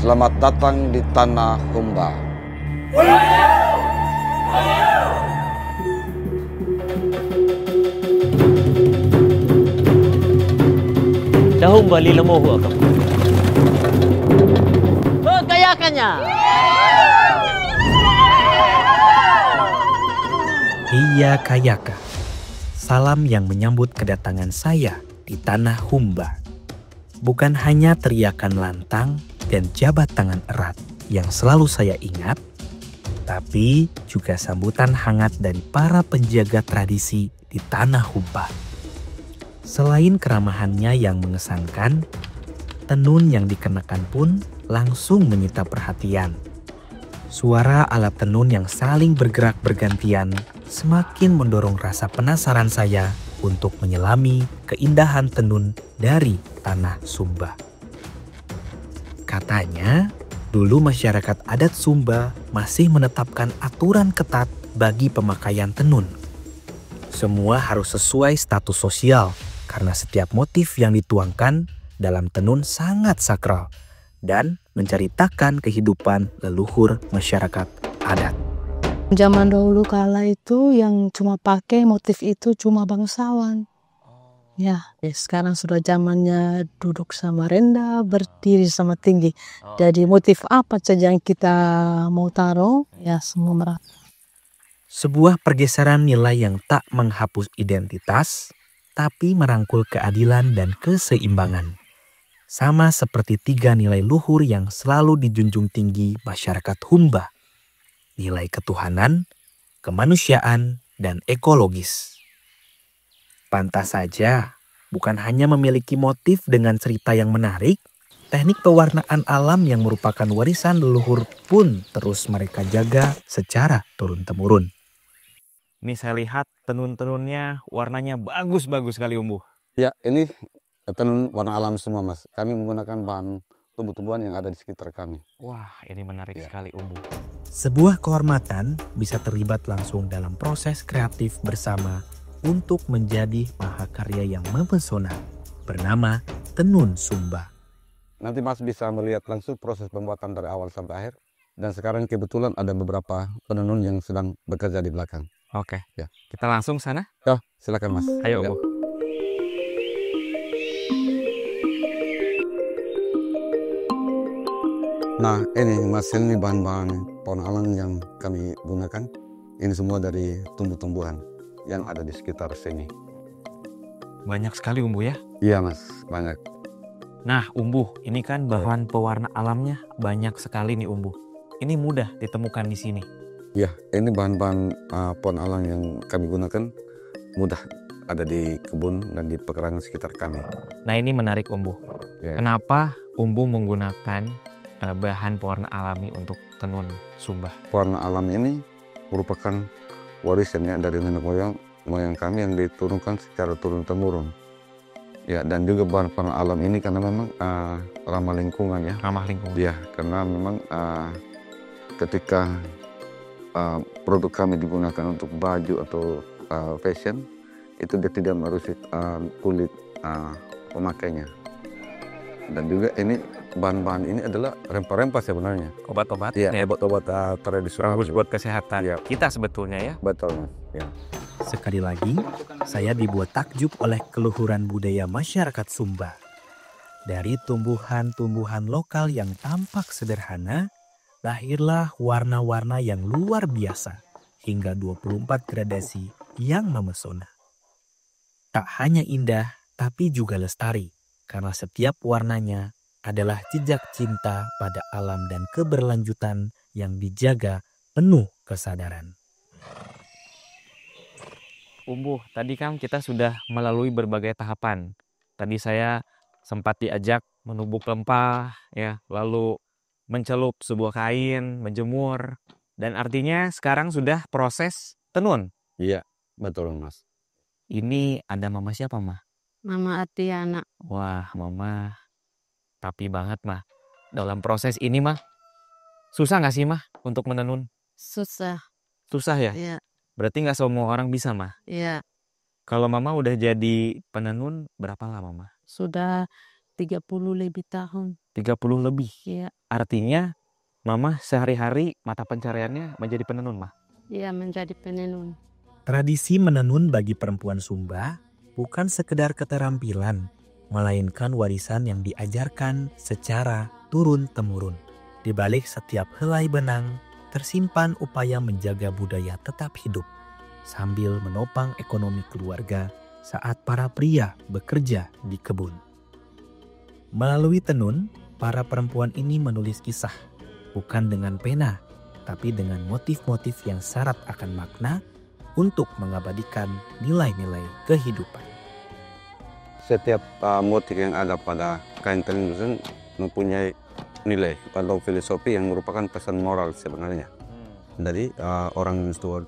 Selamat datang di Tanah Humba. Dahum bali lemohu akam. Kayakannya. Iya Kayaka, salam yang menyambut kedatangan saya di Tanah Humba. Bukan hanya teriakan lantang dan jabat tangan erat yang selalu saya ingat, tapi juga sambutan hangat dari para penjaga tradisi di Tanah Humba. Selain keramahannya yang mengesankan, tenun yang dikenakan pun langsung menyita perhatian. Suara alat tenun yang saling bergerak bergantian semakin mendorong rasa penasaran saya untuk menyelami keindahan tenun dari Tanah Sumba. Katanya, dulu masyarakat adat Sumba masih menetapkan aturan ketat bagi pemakaian tenun. Semua harus sesuai status sosial karena setiap motif yang dituangkan dalam tenun sangat sakral dan menceritakan kehidupan leluhur masyarakat adat. Zaman dahulu kala itu yang cuma pakai motif itu cuma bangsawan. Ya, sekarang sudah zamannya duduk sama rendah, berdiri sama tinggi. Jadi motif apa saja yang kita mau taruh, ya semua merata. Sebuah pergeseran nilai yang tak menghapus identitas, tapi merangkul keadilan dan keseimbangan. Sama seperti 3 nilai luhur yang selalu dijunjung tinggi masyarakat Humba. Nilai ketuhanan, kemanusiaan, dan ekologis. Pantas saja, bukan hanya memiliki motif dengan cerita yang menarik, teknik pewarnaan alam yang merupakan warisan leluhur pun terus mereka jaga secara turun-temurun. Ini saya lihat tenun-tenunnya warnanya bagus-bagus sekali Umbu. Ya, ini tenun warna alam semua, Mas. Kami menggunakan bahan tumbuh-tumbuhan yang ada di sekitar kami. Wah, ini menarik sekali Umbu. Sebuah kehormatan bisa terlibat langsung dalam proses kreatif bersama untuk menjadi mahakarya yang mempesona bernama Tenun Sumba. Nanti Mas bisa melihat langsung proses pembuatan dari awal sampai akhir. Dan sekarang kebetulan ada beberapa penenun yang sedang bekerja di belakang. Oke, Ya. kita langsung sana. Ya, silakan Mas. Ayo Ya. Umbu. Nah, ini Mas, ini bahan-bahan pohon alam yang kami gunakan. Ini semua dari tumbuh-tumbuhan yang ada di sekitar sini. Banyak sekali Umbu ya. Iya Mas, banyak. Nah Umbu, ini kan bahan pewarna alamnya banyak sekali nih Umbu. Ini mudah ditemukan di sini. Ya, ini bahan-bahan pohon alam yang kami gunakan mudah ada di kebun dan di pekarangan sekitar kami. Nah ini menarik Umbu. Ya. Kenapa Umbu menggunakan bahan pewarna alami untuk tenun Sumba? Pewarna alam ini merupakan warisan ya dari nenek moyang kami yang diturunkan secara turun-temurun. Ya, dan juga bahan pewarna alam ini karena memang ramah lingkungan ya. Ramah lingkungan. Ya, karena memang ketika produk kami digunakan untuk baju atau fashion, itu dia tidak merusak kulit pemakainya. Dan juga ini bahan-bahan ini adalah rempah-rempah sebenarnya. Obat-obat. Iya, Ya, obat-obat tradisional. bagus buat kesehatan Iya. kita sebetulnya ya. Betul, Mas. Ya. Sekali lagi, saya dibuat takjub oleh keluhuran budaya masyarakat Sumba. Dari tumbuhan-tumbuhan lokal yang tampak sederhana, lahirlah warna-warna yang luar biasa hingga 24 gradasi yang memesona. Tak hanya indah, tapi juga lestari, karena setiap warnanya adalah jejak cinta pada alam dan keberlanjutan yang dijaga penuh kesadaran. Umbu, tadi kan kita sudah melalui berbagai tahapan. Tadi saya sempat diajak menubuk rempah, ya, lalu mencelup sebuah kain, menjemur, dan artinya sekarang sudah proses tenun. Iya, betul, Mas. Ini ada mama siapa, Mah? Mama Atiana. Wah, mama rapi banget, Mah. Dalam proses ini, Mah, susah nggak sih, Mah, untuk menenun? Susah. Susah ya? Iya, Berarti nggak semua orang bisa, Mah. iya. Kalau mama udah jadi penenun berapa lama, Mah? Sudah 30 lebih tahun. 30 lebih. Iya. Artinya Mama sehari-hari mata pencariannya menjadi penenun, Mah? Iya, menjadi penenun. Tradisi menenun bagi perempuan Sumba bukan sekedar keterampilan, melainkan warisan yang diajarkan secara turun-temurun. Di balik setiap helai benang, tersimpan upaya menjaga budaya tetap hidup, sambil menopang ekonomi keluarga saat para pria bekerja di kebun. Melalui tenun, para perempuan ini menulis kisah, bukan dengan pena, tapi dengan motif-motif yang syarat akan makna untuk mengabadikan nilai-nilai kehidupan. Setiap motif yang ada pada kain tenun itu mempunyai nilai atau filosofi yang merupakan pesan moral sebenarnya. Jadi orang tua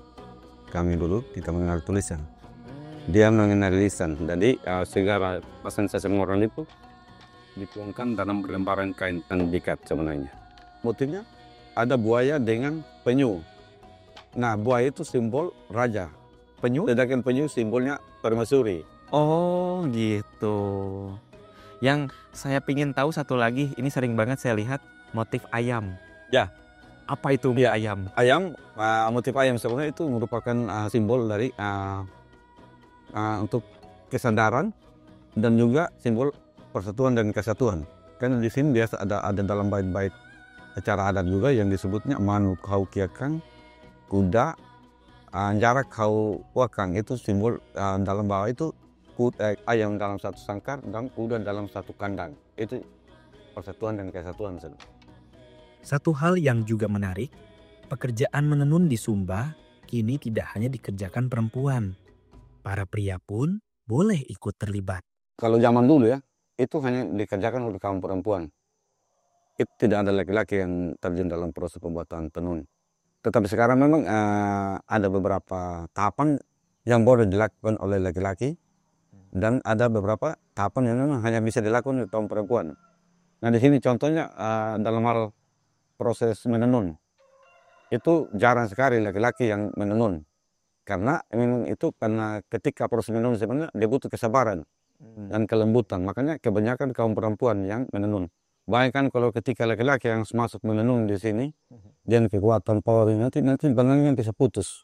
kami dulu kita mengenal tulisan, dia mengenal lisan. Jadi segala pesan-pesan moral itu dituangkan dalam lembaran kain yang diikat sebenarnya. Motifnya ada buaya dengan penyu. Nah, buaya itu simbol raja. Penyu? Sedangkan penyu simbolnya permaisuri. Oh gitu. Yang saya pingin tahu satu lagi, ini sering banget saya lihat motif ayam. Ya. Apa itu Ya. ayam? Ayam, motif ayam sebenarnya itu merupakan simbol dari untuk kesadaran dan juga simbol persatuan dan kesatuan. Karena di sini biasa ada dalam bait-bait acara adat juga yang disebutnya manu kau kiakang, kuda, jarak kau wakang. Itu simbol dalam bawah itu ayam dalam satu sangkar dan kuda dalam satu kandang. Itu persatuan dan kesatuan. Satu hal yang juga menarik, pekerjaan menenun di Sumba kini tidak hanya dikerjakan perempuan. Para pria pun boleh ikut terlibat. Kalau zaman dulu ya, itu hanya dikerjakan oleh kaum perempuan. Itu tidak ada laki-laki yang terjun dalam proses pembuatan tenun. Tetapi sekarang memang ada beberapa tahapan yang boleh dilakukan oleh laki-laki dan ada beberapa tahapan yang memang hanya bisa dilakukan oleh kaum perempuan. Nah di sini contohnya dalam hal proses menenun itu jarang sekali laki-laki yang menenun karena memang itu karena ketika proses menenun sebenarnya dia butuh kesabaran dan kelembutan, makanya kebanyakan kaum perempuan yang menenun. Bayangkan kalau ketika laki-laki yang masuk menenun di sini, dia kekuatan power nanti benangnya bisa putus.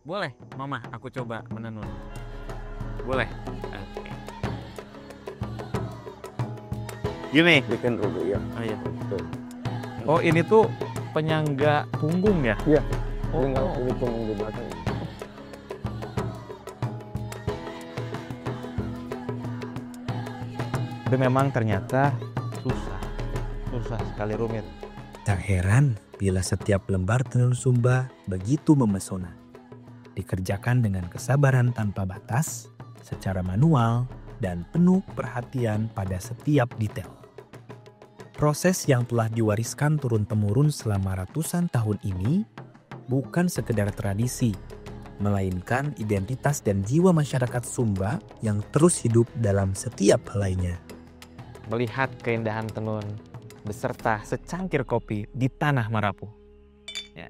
Boleh, Mama, aku coba menenun. Boleh. Oke. Gini. Bikin dulu ya. Oh iya. Oh ini tuh penyangga punggung ya? Iya. Oh. Ini punggung di belakang. Tapi memang ternyata susah sekali, rumit. Tak heran bila setiap lembar tenun Sumba begitu memesona. Dikerjakan dengan kesabaran tanpa batas, secara manual, dan penuh perhatian pada setiap detail. Proses yang telah diwariskan turun-temurun selama ratusan tahun ini bukan sekedar tradisi, melainkan identitas dan jiwa masyarakat Sumba yang terus hidup dalam setiap helainya. Melihat keindahan tenun beserta secangkir kopi di tanah Marapu. Ya.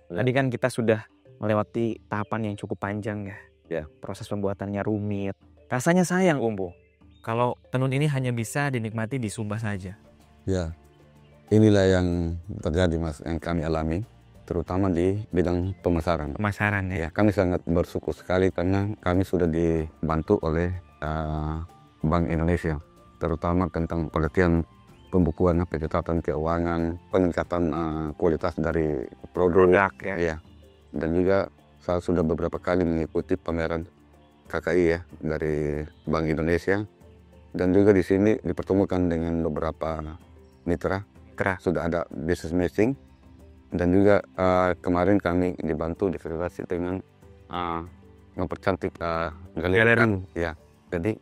Tadi kan kita sudah melewati tahapan yang cukup panjang ya. Ya. Proses pembuatannya rumit. Rasanya sayang Umbu kalau tenun ini hanya bisa dinikmati di Sumba saja. Ya, inilah yang terjadi Mas, yang kami alami, terutama di bidang pemasaran. Pemasaran ya. Ya, kami sangat bersyukur sekali karena kami sudah dibantu oleh Bank Indonesia, terutama tentang pengertian pembukuan, pencatatan keuangan, peningkatan kualitas dari produk. Ya. Dan juga saya sudah beberapa kali mengikuti pameran KKI ya dari Bank Indonesia, dan juga di sini dipertemukan dengan beberapa mitra. Sudah ada business matching, dan juga kemarin kami dibantu difasilitasi dengan mempercantik galeri. Ya, jadi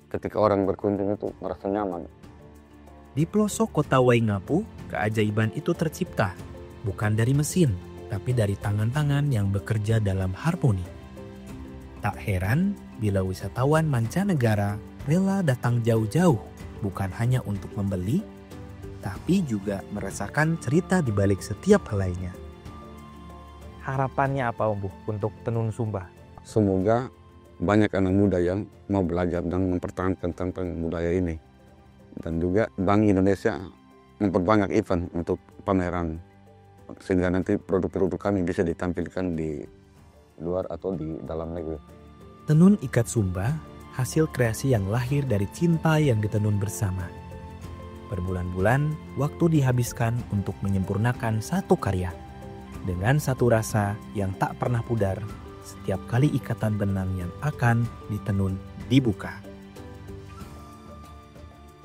ketika orang berkunjung itu merasa nyaman. Di pelosok kota Waingapu, keajaiban itu tercipta bukan dari mesin, tapi dari tangan-tangan yang bekerja dalam harmoni. Tak heran bila wisatawan mancanegara rela datang jauh-jauh, bukan hanya untuk membeli, tapi juga merasakan cerita di balik setiap helainya. Harapannya apa Umbu untuk tenun Sumba? Semoga banyak anak muda yang mau belajar dan mempertahankan tentang budaya ini. Dan juga Bank Indonesia memperbanyak event untuk pameran, sehingga nanti produk-produk kami bisa ditampilkan di luar atau di dalam negeri. Tenun ikat Sumba hasil kreasi yang lahir dari cinta yang ditenun bersama. Berbulan-bulan waktu dihabiskan untuk menyempurnakan satu karya dengan satu rasa yang tak pernah pudar setiap kali ikatan benang yang akan ditenun dibuka.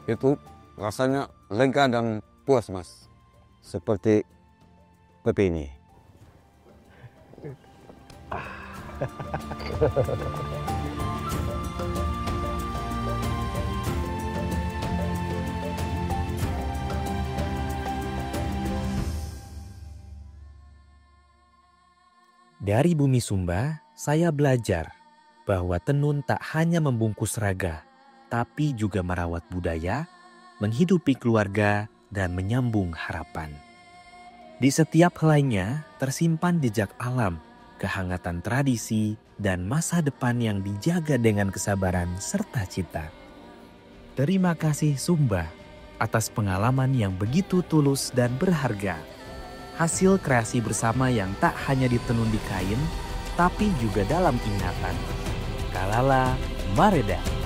Itu rasanya lega dan puas, Mas. Seperti Pepe ini. Dari bumi Sumba, saya belajar bahwa tenun tak hanya membungkus raga, tapi juga merawat budaya, menghidupi keluarga, dan menyambung harapan. Di setiap helainya tersimpan jejak alam, kehangatan tradisi, dan masa depan yang dijaga dengan kesabaran serta cinta. Terima kasih Sumba atas pengalaman yang begitu tulus dan berharga. Hasil kreasi bersama yang tak hanya ditenun di kain, tapi juga dalam ingatan. Kalala Mareda.